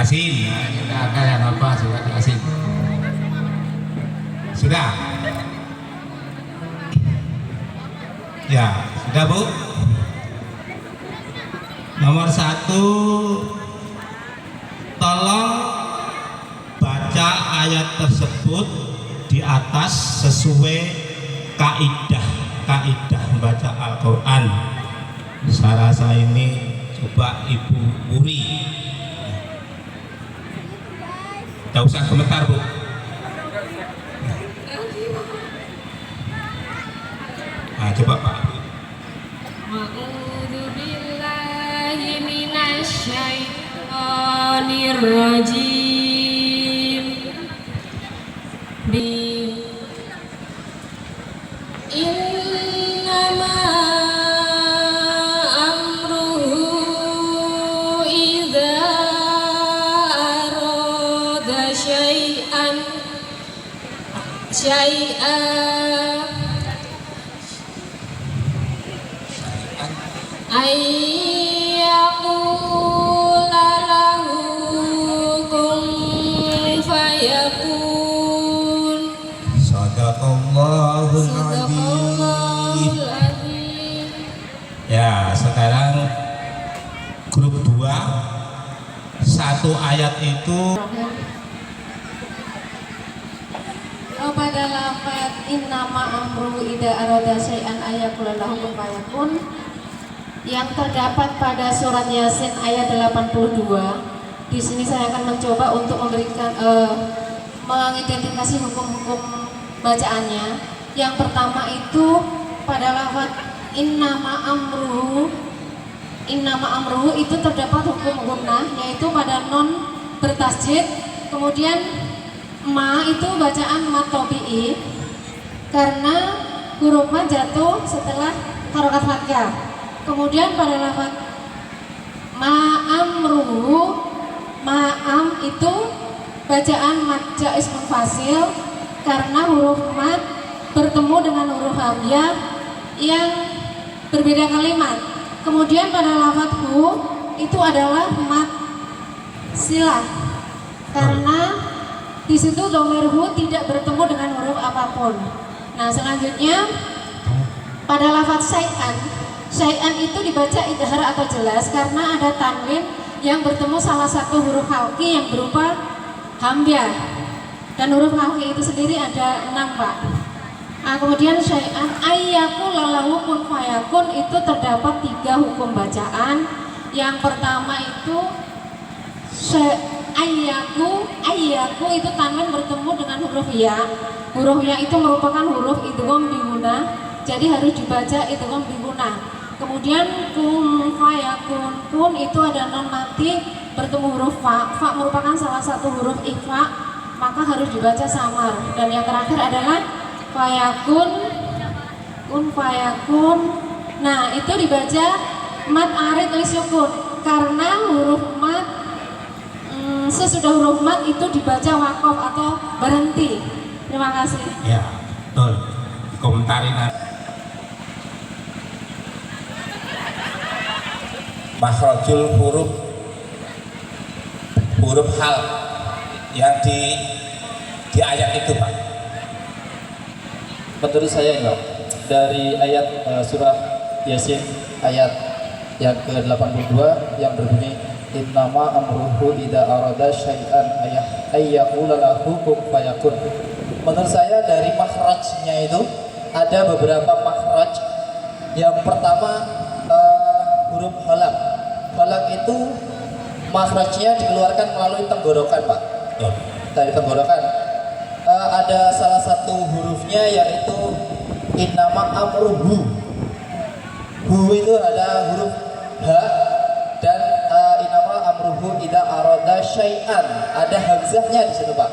Yasin. Nah, kita akan yang apa surat Yasin. Sudah? Ya, sudah Bu. Nomor 1, tolong baca ayat tersebut di atas sesuai kaidah membaca Al-Quran. Saya rasa ini coba Ibu Uri. Tidak usah komentar Bu. Nah, coba Pak. A'udzu billahi minasyaitonir rajim. Innama amruhu idza arada syai'an ayyaqula lahu kun fayakun. Sadaqallahul Sadaqallahul Adzim. azim. Ya, sekarang grup 2, satu ayat itu Pada lafaz innama amruhu idza arada syai'an ayyaqula lahu kun fayakun yang terdapat pada surat Yasin ayat 82. Di sini saya akan mencoba untuk memberikan mengidentifikasi hukum-hukum bacaannya. Yang pertama itu pada lafaz innama amruhu itu terdapat hukum gunnah, yaitu pada non bertasjid. Kemudian ma itu bacaan mat tabi'i karena huruf ma jatuh setelah harokat fathah. Kemudian pada lafaz ma'am itu bacaan mat jaiz munfasil karena huruf mat bertemu dengan huruf hamzah yang berbeda kalimat. Kemudian pada lafaz hu itu adalah mat silah karena di situ dhamir hu tidak bertemu dengan huruf apapun. Nah, selanjutnya pada lafaz syai'an itu dibaca idhar atau jelas karena ada tanwin yang bertemu salah satu huruf halqi yang berupa hamzah. Dan huruf halqi itu sendiri ada 6, Pak. Nah, kemudian syai'an ayyaqula lahu kun fayakun itu terdapat 3 hukum bacaan. Yang pertama itu ayyaku itu tanwin bertemu dengan huruf ya. Huruf ya itu merupakan huruf idgham bi gunnah, jadi harus dibaca idgham bi gunnah. Kemudian kun fayakun, kun itu ada non mati bertemu huruf fa. Fa merupakan salah satu huruf ikhfa, maka harus dibaca samar. Dan yang terakhir adalah fayakun, kun fayakun. Nah, itu dibaca mat arid li sukun karena huruf mat sesudah huruf mat itu dibaca wakof atau berhenti. Terima kasih. ya, betul. Komentarin makhrajul huruf hal yang di ayat itu, Pak. Menurut saya enggak. Dari ayat surah Yasin ayat yang ke-82 yang berbunyi innama amruhu idza arada syai'an ayyaqula lahu kun fayakun. Menurut saya dari makhrajnya itu ada beberapa makhraj. Yang pertama huruf halak. Halak itu makhrajnya dikeluarkan melalui tenggorokan, Pak. Dari tenggorokan. Ada salah satu hurufnya yaitu innama amruhu. Hu itu ada huruf H dan amruhu idza arada syai'an ada hamzahnya di situ, Pak.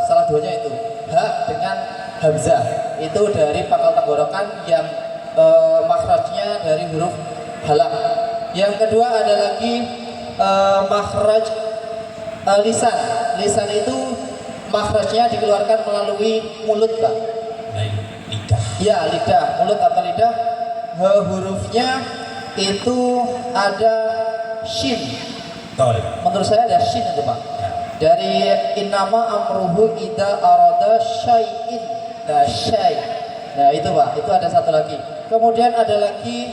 Salah duanya itu H dengan hamzah itu dari pangkal tenggorokan yang makhrajnya dari huruf halak. Yang kedua ada lagi makhraj lisan. Lisan itu makhrajnya dikeluarkan melalui mulut, Pak. Lidah. Ya, lidah, mulut atau lidah. Hurufnya itu ada shin Betul. Menurut saya ada shin itu Pak. Dari innama amruhu ida arada syai'in. Nah, syai'. Nah, itu Pak, itu ada satu lagi. Kemudian ada lagi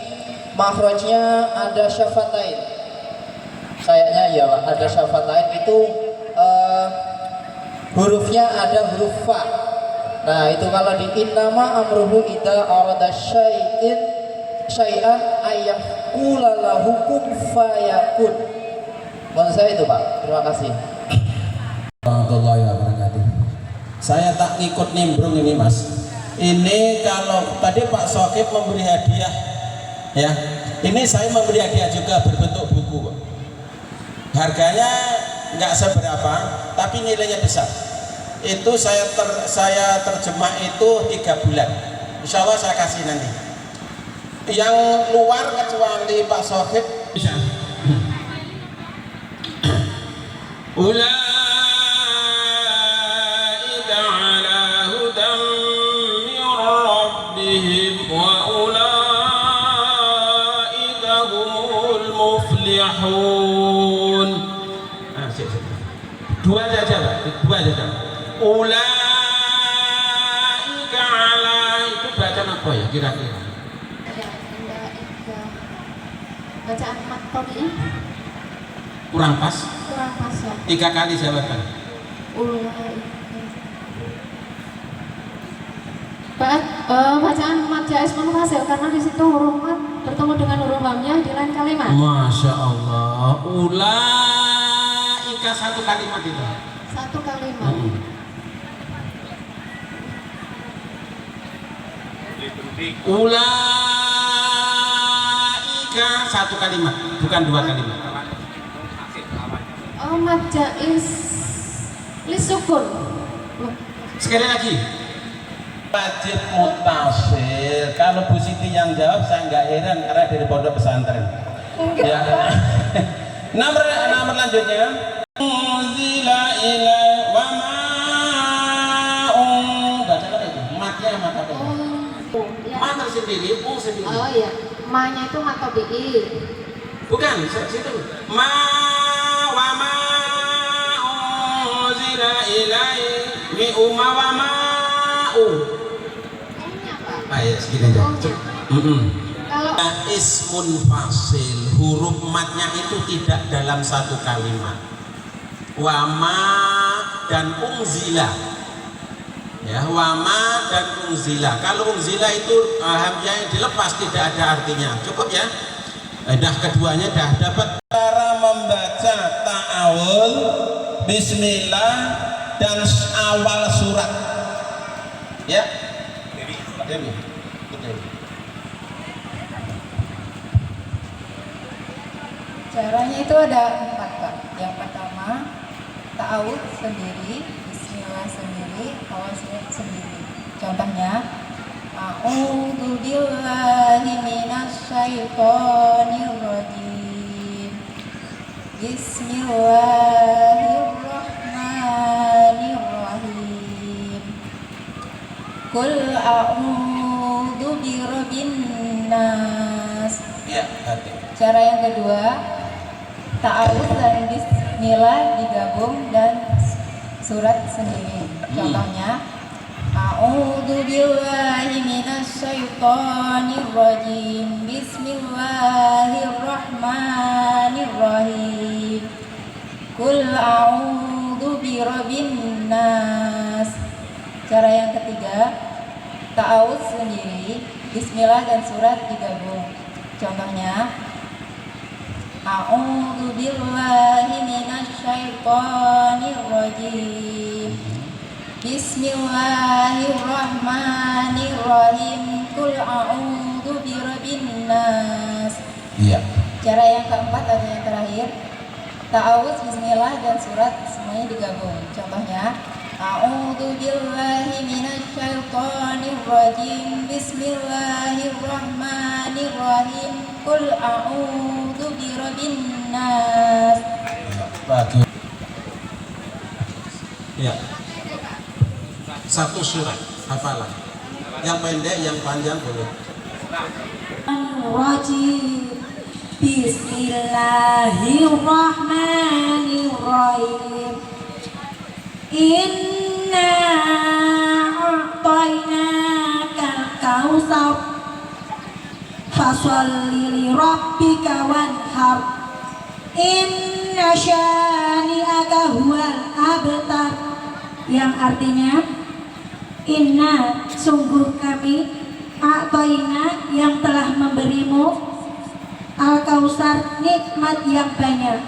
makhrajnya ada syafatain. Kayaknya iya Pak, ada syafatain itu hurufnya ada huruf fa. Nah, itu kalau di innama amruhu ida arada syai'an ayyaqula lahu kun fayakun. Menurut saya itu Pak. Terima kasih. Warahmatullahi wabarakatuh. Saya tak ikut nimbrung ini Mas. Ini kalau tadi Pak Sokib memberi hadiah, ya, ini saya memberi hadiah juga berbentuk buku. Harganya nggak seberapa, tapi nilainya besar. Itu saya terjemah itu 3 bulan. Insya Allah saya kasih nanti. Yang luar kecuali Pak Sokib bisa. Ulaika ala hudam min rabbihim wa ulaika humul muflihun. Dua saja Pak, dua saja. Ulaika ala, itu bacaan apa ya kira-kira? Bacaan mat tadi Kurang pas? kurang pas ya. 3 kali jawabkan. Bacaan mat jais munfasil karena di situ huruf mat bertemu dengan huruf lamnya di lain kalimat. Masya Allah. Ulaika 1 kalimat itu. 1 kalimat. Ulaika 1 kalimat, bukan 2 kalimat. Mat jais lisukun. Sekali lagi. Wajib mutasil. Kalau Bu Siti yang jawab saya nggak heran karena dari pondok pesantren. Ya. Nomor lanjutnya. Unzila ila wa ma'un. Baca apa itu? Matnya mat apa? Ya. Ma tersendiri, sendiri. Oh iya, ma-nya itu mat tabi'i. Bukan, situ. Ma wa ma'unzila ilai mi umma wa ma'u. Ayo segini aja. Kalau Ismun fasil, huruf matnya itu tidak dalam 1 kalimat. Wama dan unzila. Ya, wama dan unzila. Kalau unzila itu hamzah yang dilepas tidak ada artinya. Cukup ya. Dah keduanya dah dapat. Cara membaca ta'awul, bismillah dan awal surat. Ya. Dewi. Caranya itu ada 4 Kak. Yang pertama, ta'awudz sendiri, bismillah sendiri, awal surat sendiri. Contohnya, a'udzu billahi minasyaitonir rajim. Bismillahirrahmanirrahim. Qul a'udzu birabbin nas. Ya, hati. Cara yang kedua, ta'awudz dan bismillah digabung dan surat sendiri. Contohnya, a'udzu billahi minasyaitonir rajim. Bismillahirrahmanirrahim. Qul a'udzu birabbin nas. Cara yang ketiga, ta'awudz sendiri, bismillah dan surat digabung. Contohnya, a'udzu billahi minasyaitonir rajim. Bismillahirrahmanirrahim. Qul a'udzu birabbin nas. Iya. Cara yang keempat atau yang terakhir, ta'awudz, bismillah dan surat semuanya digabung. Contohnya, a'udzu billahi minasyaitonir rajim. Bismillahirrahmanirrahim. Qul a'udzu birabbin nas. Bagus. Ya. 1 surat hafalan. Yang pendek, yang panjang boleh. Rajim. Bismillahirrahmanirrahim. Inna a'tainakal kautsar fasholli li rabbika wanhar inna syani'aka huwal abtar, yang artinya inna sungguh kami a'taina yang telah memberimu al kausar nikmat yang banyak,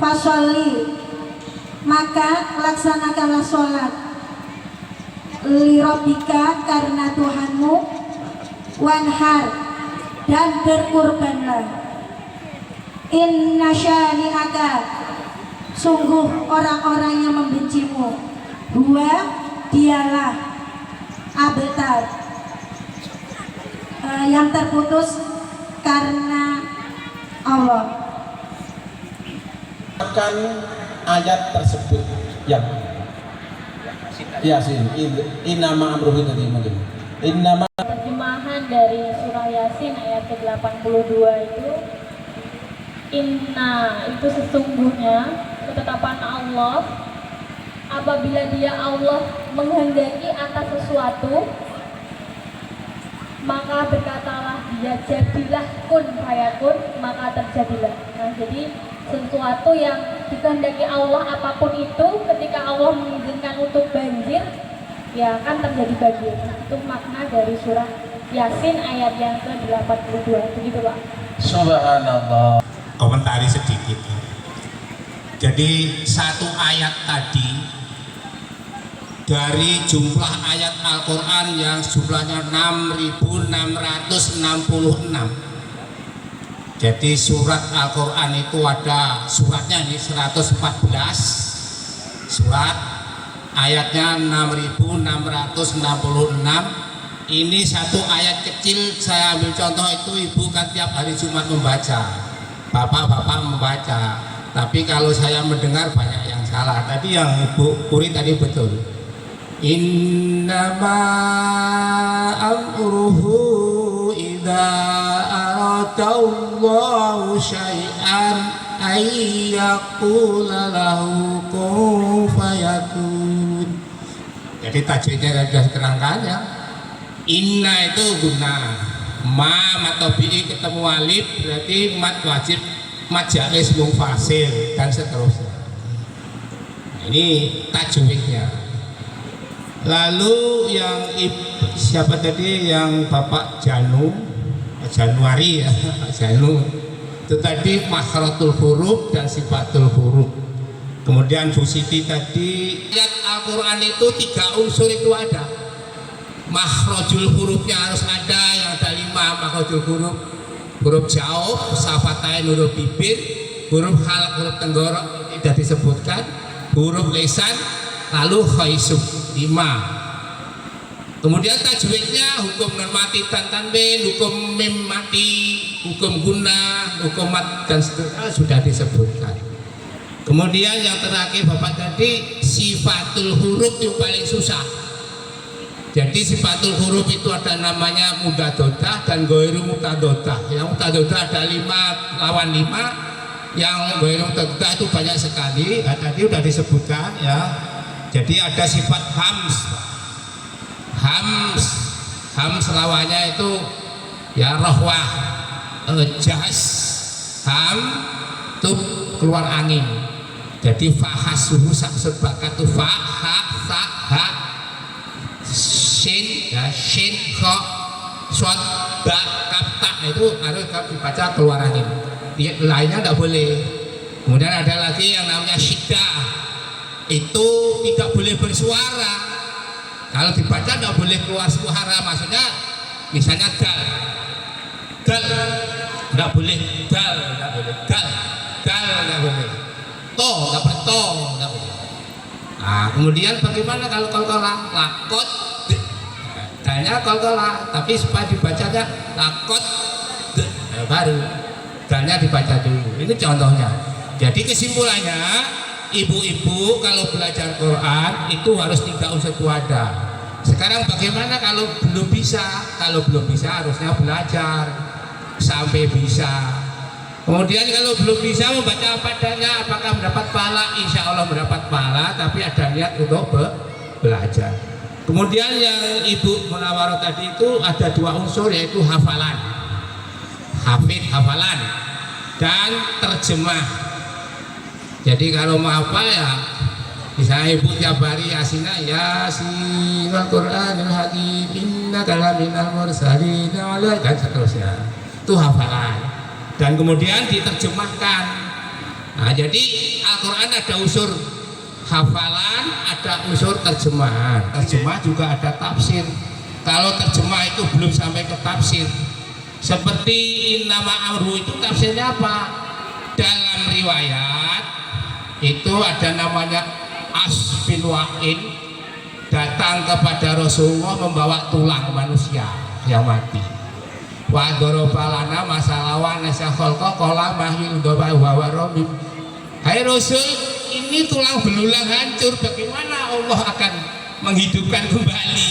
fasholli maka laksanakanlah sholat, li rabbika karena Tuhanmu, wanhar dan berkurbanlah, inna syani'aka sungguh orang-orang yang membencimu, huwa dialah abtar, yang terputus karena Allah. Akan ayat tersebut yang Yasin, innama amruhu tadi mungkin. Innama Terjemahan dari surah Yasin ayat ke-82 itu, inna itu sesungguhnya ketetapan Allah, apabila dia Allah menghendaki atas sesuatu maka berkatalah dia, jadilah kun fayakun, maka terjadilah. Nah, jadi sesuatu yang dikehendaki Allah apapun itu, ketika Allah mengizinkan untuk banjir, ya akan terjadi banjir. Itu makna dari surah Yasin ayat yang ke-82. Begitu, Pak. Subhanallah. Komentari sedikit. Jadi satu ayat tadi dari jumlah ayat Al-Quran yang jumlahnya 6.666. Jadi surat Al-Quran itu ada suratnya ini 114 surat, ayatnya 6.666. Ini satu ayat kecil, saya ambil contoh itu, ibu kan tiap hari Jumat membaca, bapak-bapak membaca, tapi kalau saya mendengar banyak yang salah. Tadi yang Ibu Puri tadi betul, innama amruhu idza aradallahu syai'an ayyaqula lahu kun fayakun. Jadi tajwidnya sudah diterangkan ya. Inna itu guna ma atau bi ketemu alif berarti mat wajib, mat jais munfasil dan seterusnya. Ini tajwidnya. Lalu yang siapa tadi yang Bapak Januari ya, Janu itu tadi makhratul huruf dan sifatul huruf. Kemudian Bu Siti tadi, ayat Al-Quran itu 3 unsur itu ada. Makhrajul hurufnya harus ada, yang ada 5 makhrajul huruf: huruf jauh, safatain, huruf bibir, huruf halak, huruf tenggorok tidak disebutkan, huruf lisan, lalu khaisub 5. Kemudian tajwidnya hukum nun mati dan tanwin, hukum mim mati, hukum guna, hukum mat dan seterusnya sudah disebutkan. Kemudian yang terakhir Bapak tadi, sifatul huruf yang paling susah. Jadi sifatul huruf itu ada namanya mudadodah dan goiru mutadodah. Yang mutadodah ada 5 lawan 5, yang goiru mutadodah itu banyak sekali. Nah, tadi sudah disebutkan ya. Jadi ada sifat hams lawannya itu ya rohwah, jas, itu keluar angin. Jadi fahasuhu saksud bakatu fa ha sa ha shin ya, shin kho swat ba kap ta, itu harus dibaca keluar angin, lainnya tidak boleh. Kemudian ada lagi yang namanya syiddah, itu tidak boleh bersuara. Kalau dibaca tidak boleh keluar suara, maksudnya misalnya dal tidak boleh, dal tidak boleh, dal tidak boleh, to tidak boleh, to tidak boleh. Nah, kemudian bagaimana kalau qalqalah? Lakot, dalnya qalqalah, tapi supaya dibacanya lakot, baru dalnya dibaca dulu. Ini contohnya. Jadi kesimpulannya, ibu-ibu kalau belajar Quran itu harus 3 unsur itu ada. Sekarang bagaimana kalau belum bisa? Kalau belum bisa harusnya belajar sampai bisa. Kemudian kalau belum bisa membaca apa adanya, apakah mendapat pahala? Insya Allah mendapat pahala, tapi ada niat untuk belajar. Kemudian yang Ibu Munawarah tadi itu ada dua unsur, yaitu hafalan, hafalan, dan terjemah. Jadi kalau mau apa ya, misalnya Ibu tiap hari Yasinah, Yasin Al-Quranil Hakim, innaka laminal mursalin, dan seterusnya. Itu hafalan. Dan kemudian diterjemahkan. Nah, jadi Al-Quran ada unsur hafalan, ada unsur terjemahan. Terjemah juga ada tafsir. Kalau terjemah itu belum sampai ke tafsir. Seperti nama amru itu tafsirnya apa? Dalam riwayat itu ada namanya As bin Wa'in datang kepada Rasulullah membawa tulang manusia yang mati. Wa dorobalana masalawan nasa kholqa kola mahil doba wawaromim. Hai Rasul, ini tulang belulang hancur, bagaimana Allah akan menghidupkan kembali?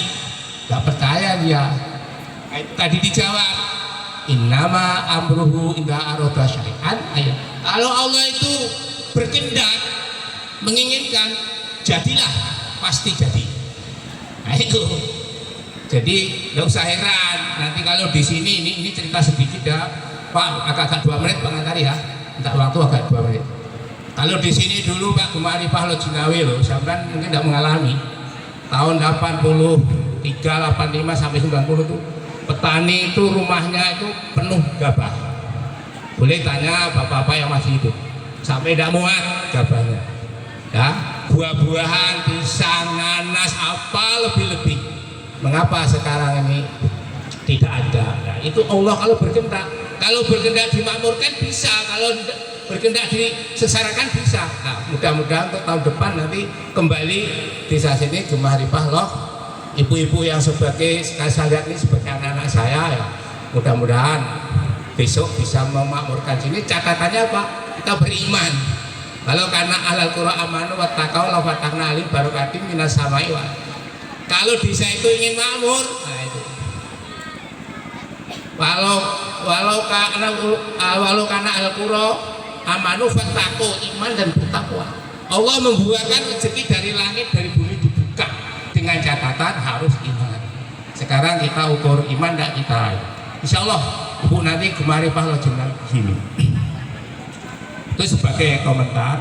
Gak percaya dia. Tadi dijawab, innama amruhu inda aroda syai'an. Kalau Allah itu berkehendak, menginginkan, jadilah, pasti jadi. Nah itu. Jadi nggak usah heran nanti kalau di sini ini cerita sedikit ya Pak, agak 2 menit pengantar ya, minta waktu agak 2 menit. Kalau di sini dulu Pak Gumarifah Lojinawi loh, sampai mungkin tidak mengalami tahun 83, 85 sampai 90 tuh petani itu rumahnya itu penuh gabah. Boleh tanya bapak-bapak yang masih hidup, sampai tidak muat gabahnya. Ya, buah-buahan, pisang, nanas, apa lebih-lebih. Mengapa sekarang ini tidak ada? Nah, itu Allah kalau berkehendak. Kalau berkehendak dimakmurkan bisa, kalau berkehendak disesarakan bisa. Nah, mudah-mudahan untuk tahun depan nanti kembali desa sini Gumarifah loh, ibu-ibu yang sebagai saya lihat ini sebagai anak-anak saya ya, mudah-mudahan besok bisa memakmurkan sini. Catatannya apa? Kita beriman. Kalau karena alal qura amanu wa taqaw la fatahna alim barakatim minas samai wa. Kalau desa itu ingin makmur, nah itu. Walau karena al-qura amanu fattaqu, iman dan bertakwa. Allah membuahkan rezeki dari langit, dari bumi dibuka dengan catatan harus iman. Sekarang kita ukur iman dan kita. Insya Allah Ibu nanti Gumarifah Lojinawi gini. Itu sebagai komentar.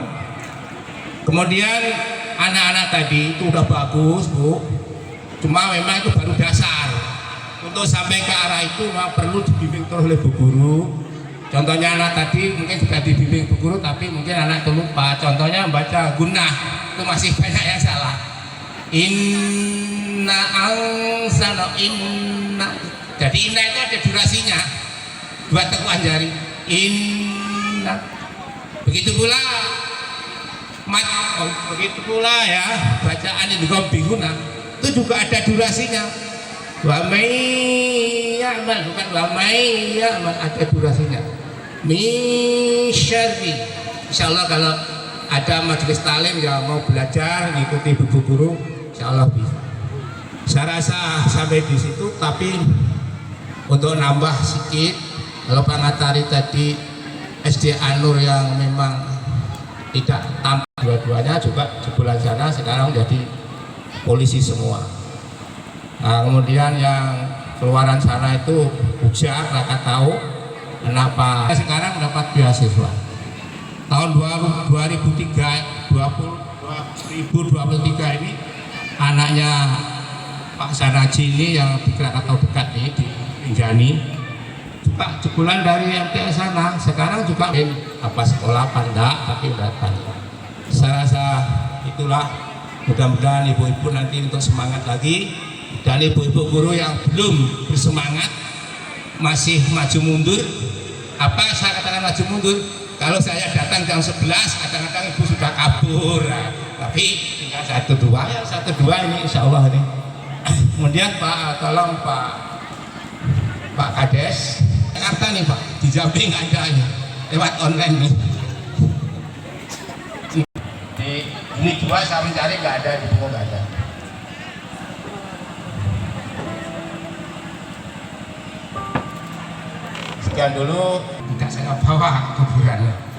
Kemudian anak-anak tadi itu udah bagus Bu, cuma memang itu baru dasar. Untuk sampai ke arah itu memang perlu dibimbing terus oleh Bu Guru. Contohnya anak tadi mungkin sudah dibimbing Bu Guru, tapi mungkin anak itu lupa. Contohnya membaca gunah itu masih banyak yang salah. Inna angsana inna. Jadi inna itu ada durasinya, 2 tekuan jari. Inna. Begitu pula begitu pula ya bacaan ini bihuna itu juga ada durasinya. Wa may ya'mal, bukan wa may ya'mal, ada durasinya. Min syarri. Insyaallah kalau ada majelis talim yang mau belajar ngikuti Bu Guru, insyaallah bisa. Saya rasa sampai di situ, tapi untuk nambah sedikit, kalau Pak Ngatari tadi SD Anur yang memang tidak tampak dua-duanya juga jebolan sana sekarang jadi polisi semua. Nah, kemudian yang keluaran sana itu Ujak, Krakatau, kenapa sekarang mendapat beasiswa tahun 2023 ini anaknya Pak Sanaji ini yang di Krakatau dekat ini di Rinjani juga jebolan dari MTS sana, sekarang juga apa sekolah pandak tapi datang. Saya rasa itulah, mudah-mudahan ibu-ibu nanti untuk semangat lagi, dan ibu-ibu guru yang belum bersemangat masih maju mundur. Apa saya katakan maju mundur? Kalau saya datang jam 11 kadang-kadang ibu sudah kabur, nah, tapi tinggal 1-2 ini insya Allah ini. Kemudian Pak, tolong Pak Kades, Jakarta nih Pak, di Jambi nggak ada ya, lewat online nih. Ini 2 saya mencari nggak ada, di buku nggak ada. Sekian dulu, tidak saya bawa kuburan.